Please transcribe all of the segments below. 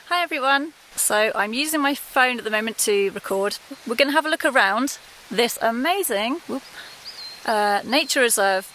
Hi everyone! So I'm using my phone at the moment to record. We're going to have a look around this amazing nature reserve.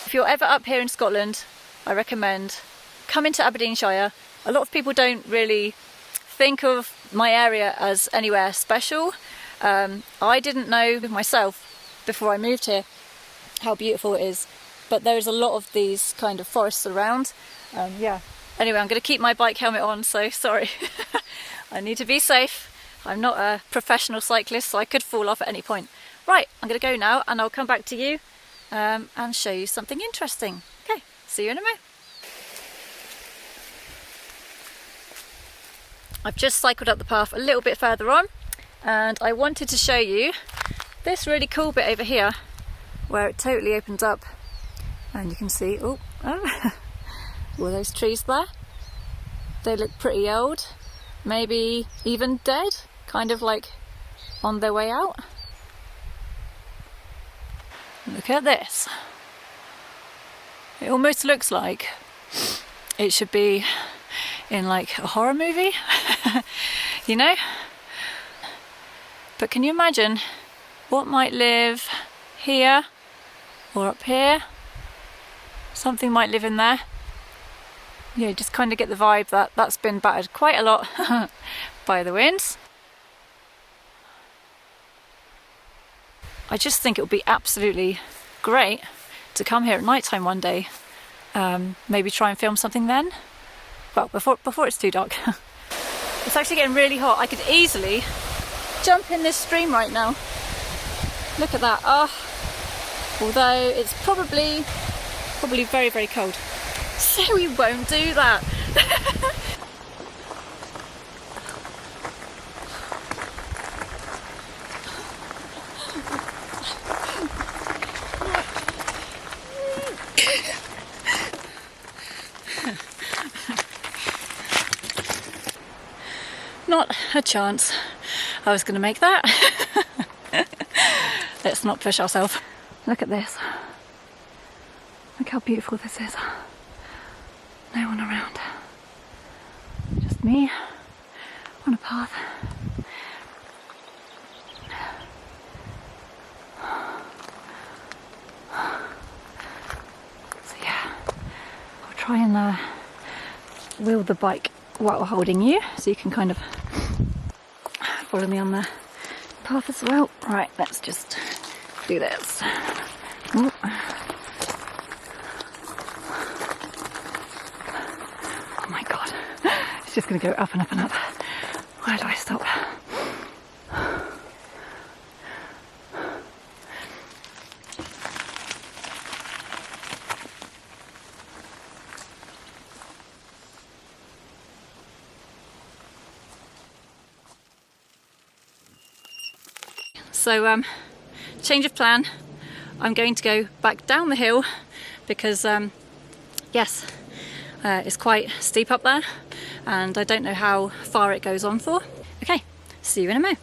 If you're ever up here in Scotland, I recommend coming to Aberdeenshire. A lot of people don't really think of my area as anywhere special. I didn't know myself before I moved here how beautiful it is, but there's a lot of these kind of forests around. Anyway, I'm going to keep my bike helmet on, so sorry. I need to be safe. I'm not a professional cyclist, so I could fall off at any point. Right, I'm going to go now and I'll come back to you and show you something interesting. Okay, see you in a minute. I've just cycled up the path a little bit further on and I wanted to show you this really cool bit over here where it totally opens up and you can see all those trees there. They look pretty old, maybe even dead, kind of like on their way out. Look at this. It almost looks like it should be in like a horror movie, you know? But can you imagine what might live here or up here? Something might live in there. Yeah, just kind of get the vibe that that's been battered quite a lot by the winds. I just think it would be absolutely great to come here at night time one day. Maybe try and film something then. Well, before it's too dark. It's actually getting really hot. I could easily jump in this stream right now. Look at that. Although it's probably very, very cold. So we won't do that. Not a chance I was going to make that. Let's not push ourselves. Look at this. Look how beautiful this is. No one around. Just me on a path. So yeah, I'll try and wheel the bike while holding you, so you can kind of follow me on the path as well. Right, let's just do this. Ooh. Oh my god, it's just going to go up and up and up. Where do I stop? So change of plan. I'm going to go back down the hill because yes, it's quite steep up there and I don't know how far it goes on for. Okay, see you in a mo.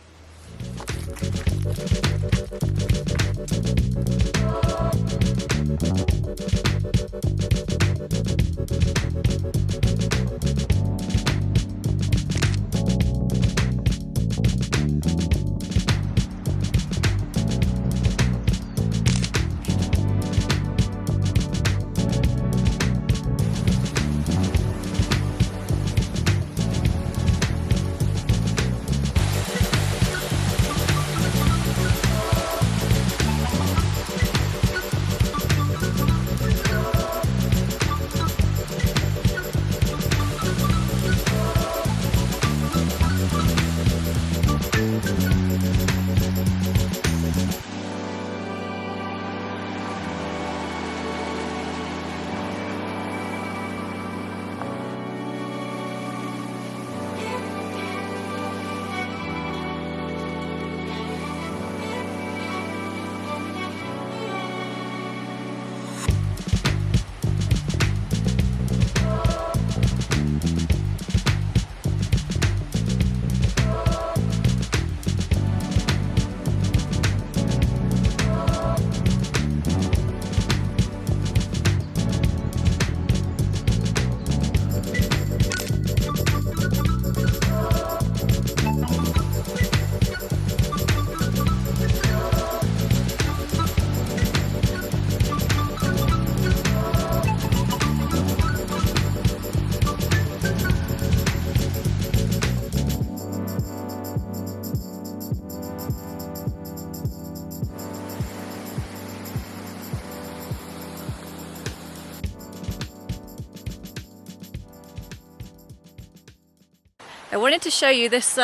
I wanted to show you this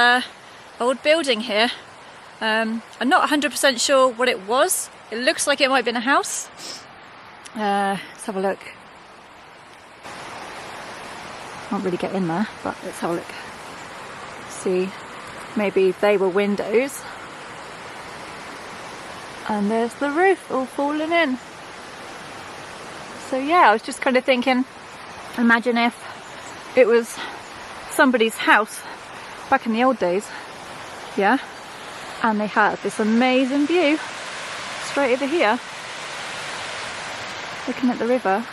old building here. I'm not 100% sure what it was. It looks like it might have been a house. Let's have a look. Can't really get in there, but let's have a look. See, maybe they were windows. And there's the roof all falling in. So yeah, I was just kind of thinking, imagine if it was somebody's house back in the old days, yeah, and they had this amazing view straight over here, looking at the river.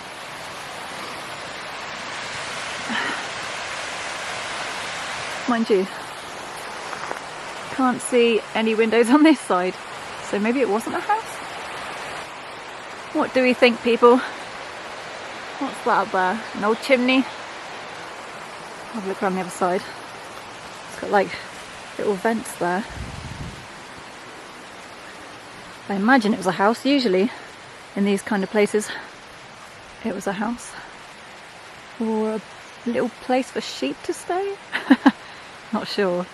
Mind you, can't see any windows on this side, so maybe it wasn't a house. What do we think, people? What's that up there? An old chimney? Have a look around the other side. It's got like little vents there. I imagine it was a house. Usually in these kind of places it was a house. Or a little place for sheep to stay. Not sure.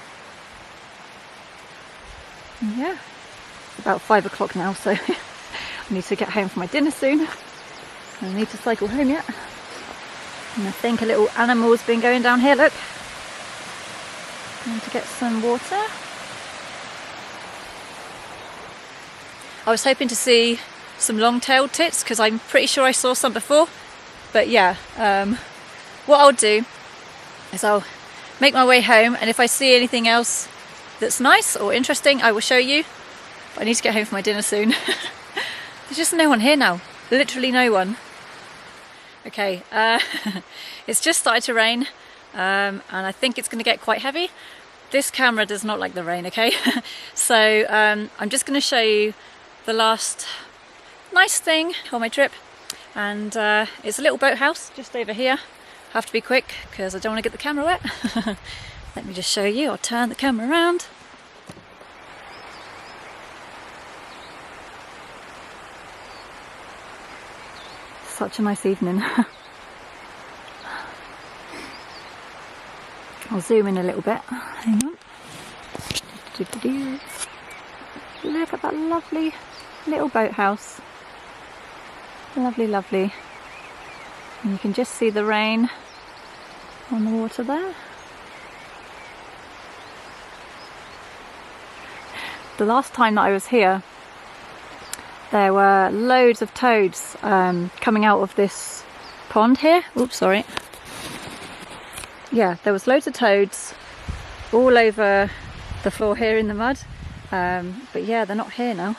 Yeah. It's about 5 o'clock now, so I need to get home for my dinner soon. I need to cycle home yet. And I think a little animal's been going down here, look. Going to get some water. I was hoping to see some long-tailed tits because I'm pretty sure I saw some before. But yeah, what I'll do is I'll make my way home, and if I see anything else that's nice or interesting, I will show you. But I need to get home for my dinner soon. There's just no one here now. Literally no one. Okay, it's just started to rain, and I think it's going to get quite heavy. This camera does not like the rain, okay? So I'm just going to show you the last nice thing on my trip, and it's a little boathouse just over here. Have to be quick because I don't want to get the camera wet. Let me just show you. I'll turn the camera around. Such a nice evening. I'll zoom in a little bit. Hang on. Look at that lovely little boathouse. Lovely, lovely. And you can just see the rain on the water there. The last time that I was here, there were loads of toads coming out of this pond here. Oops, sorry. Yeah, there was loads of toads all over the floor here in the mud. But yeah, they're not here now.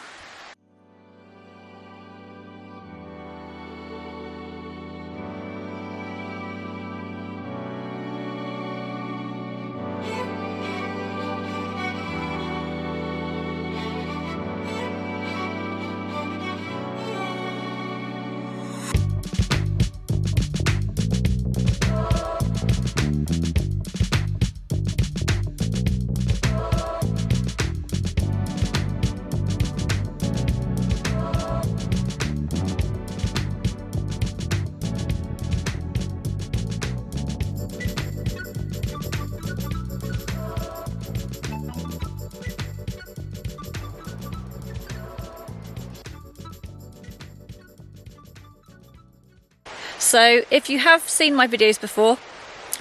So if you have seen my videos before,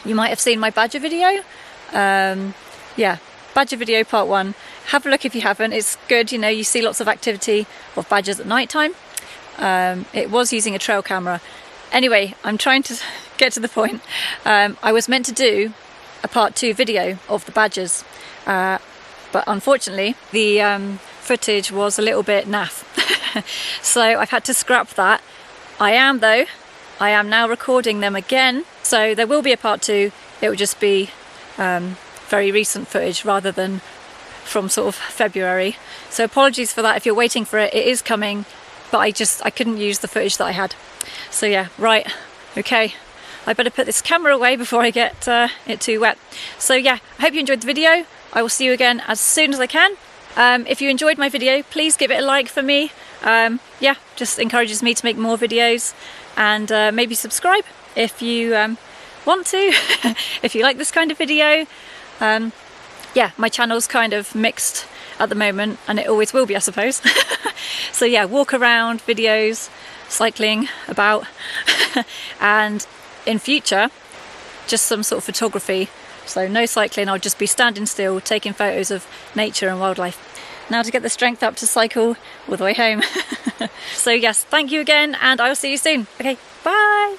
you might have seen my badger video. Yeah, badger video part 1. Have a look if you haven't. It's good, you know, you see lots of activity of badgers at night time. It was using a trail camera. Anyway, I'm trying to get to the point. I was meant to do a part 2 video of the badgers, but unfortunately the footage was a little bit naff. So I've had to scrap that. I am now recording them again, so there will be a part 2. It will just be very recent footage rather than from sort of February. So apologies for that if you're waiting for it. It is coming, but I couldn't use the footage that I had. So yeah, right, okay. I better put this camera away before I get it too wet. So yeah, I hope you enjoyed the video. I will see you again as soon as I can. If you enjoyed my video, please give it a like for me. Yeah, just encourages me to make more videos. And maybe subscribe if you want to, if you like this kind of video. Yeah, my channel's kind of mixed at the moment, and it always will be, I suppose. So yeah, walk around videos, cycling about, and in future, just some sort of photography. So no cycling, I'll just be standing still, taking photos of nature and wildlife. Now to get the strength up to cycle all the way home. So yes, thank you again, and I will see you soon. Okay, bye.